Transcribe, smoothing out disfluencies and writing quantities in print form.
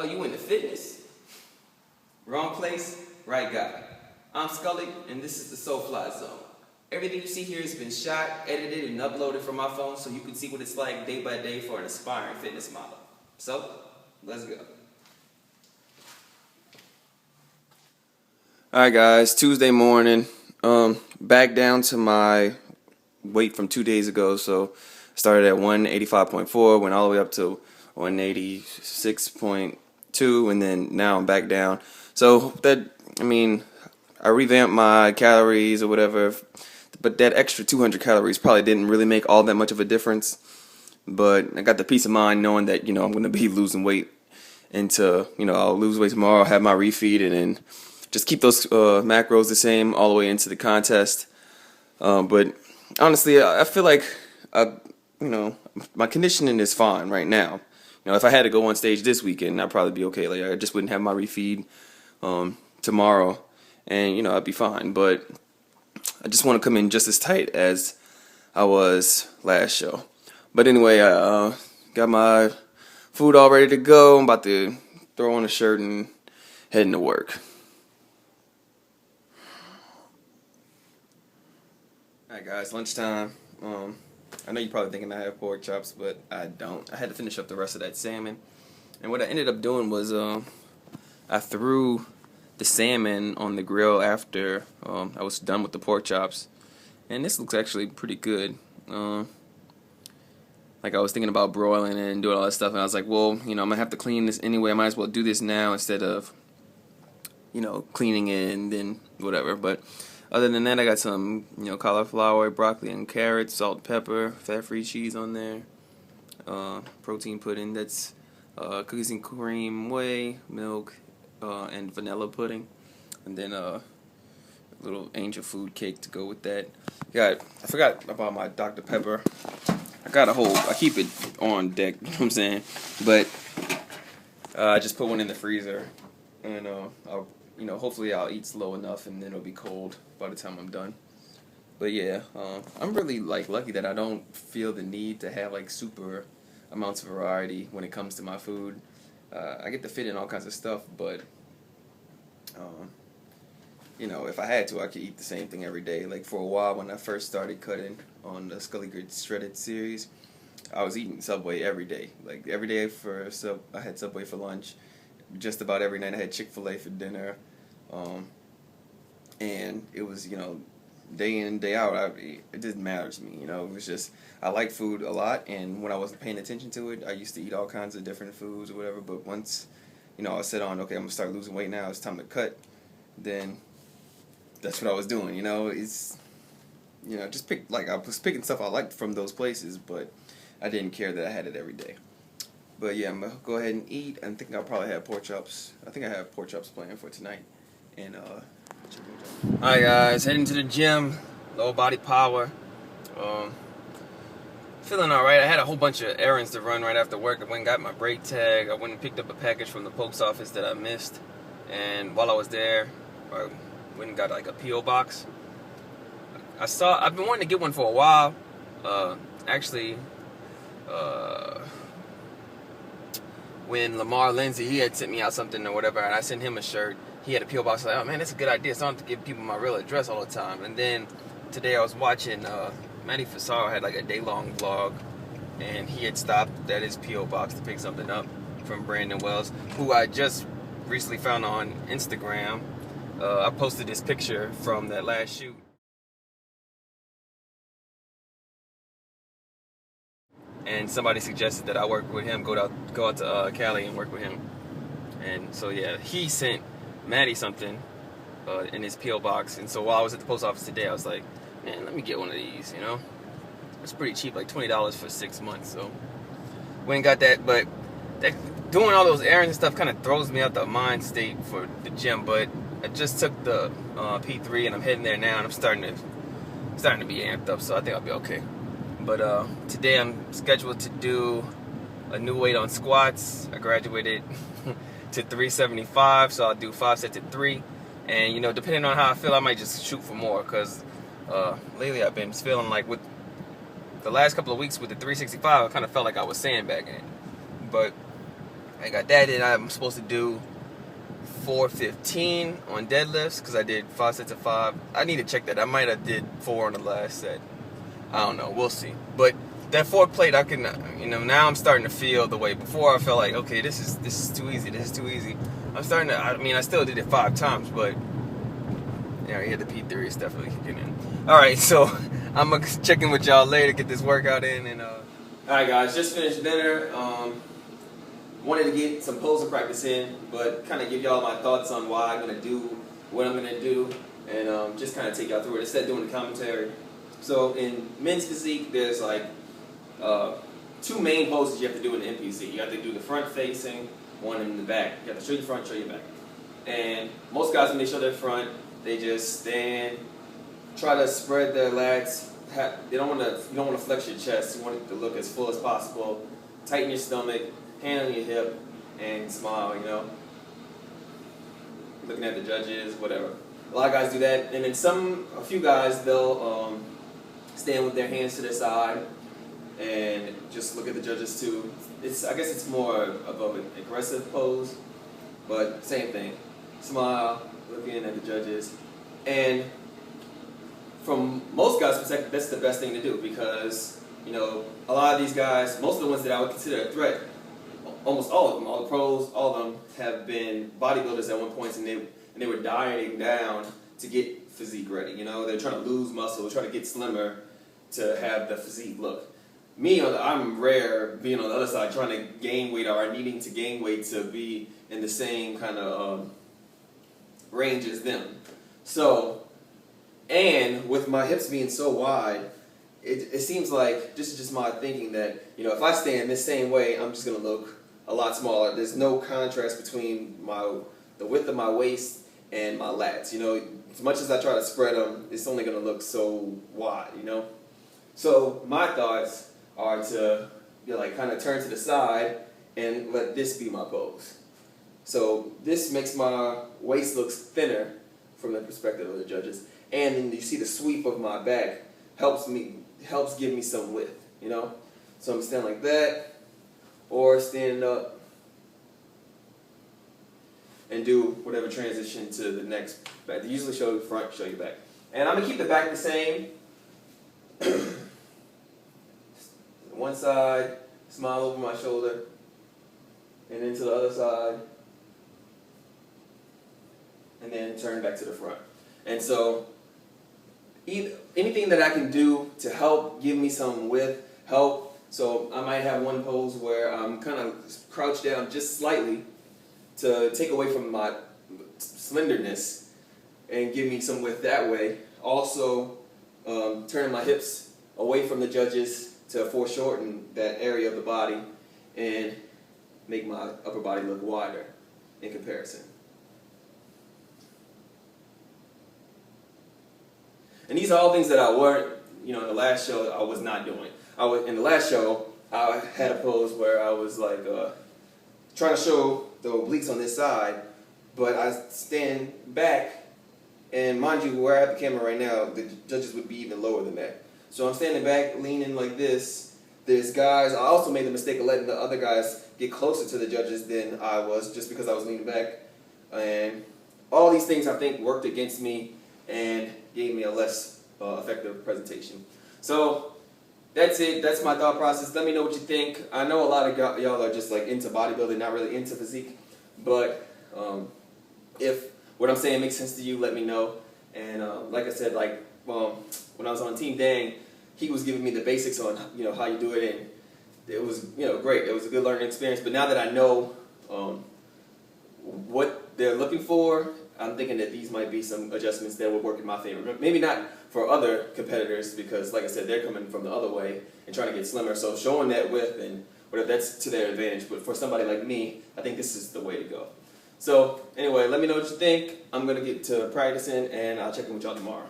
Oh, you into fitness? Wrong place, right guy. I'm Scully, and this is the Soulfly Zone. Everything you see here has been shot, edited, and uploaded from my phone so you can see what it's like day by day for an aspiring fitness model. So, let's go. Alright guys, Tuesday morning. Back down to my weight from 2 days ago. So started at 185.4, went all the way up to 186.2, and then now I'm back down. So I revamped my calories or whatever, but that extra 200 calories probably didn't really make all that much of a difference. But I got the peace of mind knowing that, I'm going to be losing weight I'll lose weight tomorrow, have my refeed, and then just keep those macros the same all the way into the contest. But honestly, I feel like, my conditioning is fine right now. If I had to go on stage this weekend, I'd probably be okay. Like, I just wouldn't have my refeed tomorrow, and, I'd be fine. But I just want to come in just as tight as I was last show. But anyway, I got my food all ready to go. I'm about to throw on a shirt and head into work. Alright guys, lunchtime. I know you're probably thinking I have pork chops, but I don't. I had to finish up the rest of that salmon. And what I ended up doing was I threw the salmon on the grill after I was done with the pork chops. And this looks actually pretty good. Like, I was thinking about broiling it and doing all that stuff, and I was like, well, I'm going to have to clean this anyway. I might as well do this now instead of, cleaning it and then whatever. But other than that, I got some, cauliflower, broccoli, and carrots, salt, pepper, fat-free cheese on there, protein pudding. That's cookies and cream whey, milk, and vanilla pudding. And then a little angel food cake to go with that. I forgot about my Dr. Pepper. I keep it on deck, you know what I'm saying? But I just put one in the freezer, and hopefully I'll eat slow enough, and then it'll be cold by the time I'm done. But yeah, I'm really lucky that I don't feel the need to have super amounts of variety when it comes to my food. I get to fit in all kinds of stuff, but if I had to, I could eat the same thing every day. Like, for a while, when I first started cutting on the Scully Grid Shredded series, I was eating Subway every day. Like, every day I had Subway for lunch. Just about every night I had Chick-fil-A for dinner. And it was, day in and day out, it didn't matter to me. It was just, I like food a lot, and when I wasn't paying attention to it, I used to eat all kinds of different foods or whatever. But once, I set on, okay, I'm going to start losing weight now, it's time to cut, then that's what I was doing. It's, just I was picking stuff I liked from those places, but I didn't care that I had it every day. But yeah, I'm going to go ahead and eat. I think I'll probably have pork chops. I think I have pork chops planned for tonight. And, Alright guys, heading to the gym, lower body power. Feeling alright. I had a whole bunch of errands to run right after work. I went and got my brake tag. I went and picked up a package from the post office that I missed. And while I was there, I went and got a P.O. box. I've been wanting to get one for a while. When Lamar Lindsay, he had sent me out something or whatever, and I sent him a shirt. He had a P.O. box. I was like, oh man, that's a good idea, so I don't have to give people my real address all the time. And then today I was watching Matty Fasaro had a day-long vlog, and he had stopped at his P.O. box to pick something up from Brandon Wells, who I just recently found on Instagram. I posted this picture from that last shoot. And somebody suggested that I work with him, go out to Cali and work with him. And so yeah, he sent Maddie something in his P.O. box. And so while I was at the post office today, I was like, man, let me get one of these, It's pretty cheap, like $20 for 6 months. So went and got that. But doing all those errands and stuff kind of throws me out the mind state for the gym. But I just took the P3 and I'm heading there now, and I'm starting to be amped up. So I think I'll be okay. But today I'm scheduled to do a new weight on squats. I graduated to 375, so I'll do 5 sets at 3. And, depending on how I feel, I might just shoot for more. Because lately I've been feeling like with the last couple of weeks with the 365, I kind of felt like I was sandbagging it. But I got that, and I'm supposed to do 415 on deadlifts because I did 5 sets of 5. I need to check that. I might have did 4 on the last set. I don't know. We'll see. But that 4th plate, I can, now I'm starting to feel the way. Before I felt like, okay, this is too easy. This is too easy. I'm starting to. I still did it 5 times, but yeah, the P3 is definitely kicking in. All right, so I'm gonna check in with y'all later, get this workout in, and all right, guys, just finished dinner. Wanted to get some poser practice in, but kind of give y'all my thoughts on why I'm gonna do what I'm gonna do, and just kind of take y'all through it instead of doing the commentary. So in men's physique, there's like 2 main poses you have to do in the NPC. You have to do the front facing, one in the back. You have to show your front, show your back. And most guys, when they show their front, they just stand, try to spread their lats. You don't want to flex your chest. You want it to look as full as possible. Tighten your stomach, hand on your hip, and smile. Looking at the judges, whatever. A lot of guys do that, and then a few guys, they'll stand with their hands to their side and just look at the judges too. I guess it's more of an aggressive pose, but same thing. Smile, looking at the judges, and from most guys' perspective, that's the best thing to do because a lot of these guys, most of the ones that I would consider a threat, almost all of them, all the pros, all of them have been bodybuilders at one point, and they were dieting down to get physique ready. They're trying to lose muscle, trying to get slimmer to have the physique look. Me, I'm rare being on the other side, trying to gain weight or needing to gain weight to be in the same kind of range as them. So, and with my hips being so wide, it seems like, this is just my thinking, that if I stand this same way, I'm just going to look a lot smaller. There's no contrast between the width of my waist and my lats. As much as I try to spread them, it's only going to look so wide. So my thoughts are to kind of turn to the side and let this be my pose. So this makes my waist look thinner from the perspective of the judges, and then you see the sweep of my back helps give me some width. So I'm standing like that, or standing up and do whatever transition to the next back. They usually show the front, show you back. And I'm going to keep the back the same. One side, smile over my shoulder, and then to the other side, and then turn back to the front. And so anything that I can do to help give me some width, help. So I might have one pose where I'm kind of crouched down just slightly to take away from my slenderness and give me some width that way. Also, turning my hips away from the judges to foreshorten that area of the body and make my upper body look wider in comparison. And these are all things that I weren't, in the last show I was not doing. In the last show, I had a pose where I was like trying to show the obliques on this side, but I stand back, and mind you, where I have the camera right now, the judges would be even lower than that. So I'm standing back, leaning like this. There's guys, I also made the mistake of letting the other guys get closer to the judges than I was, just because I was leaning back. And all these things, I think, worked against me and gave me a less effective presentation. So that's it. That's my thought process. Let me know what you think. I know a lot of y'all are just like into bodybuilding, not really into physique. But if what I'm saying makes sense to you, let me know. And like I said, when I was on Team Dang, he was giving me the basics on how you do it, and it was great. It was a good learning experience. But now that I know what they're looking for, I'm thinking that these might be some adjustments that would work in my favor. Maybe not for other competitors, because like I said, they're coming from the other way and trying to get slimmer. So showing that width and whatever, that's to their advantage. But for somebody like me, I think this is the way to go. So anyway, let me know what you think. I'm going to get to practicing, and I'll check in with y'all tomorrow.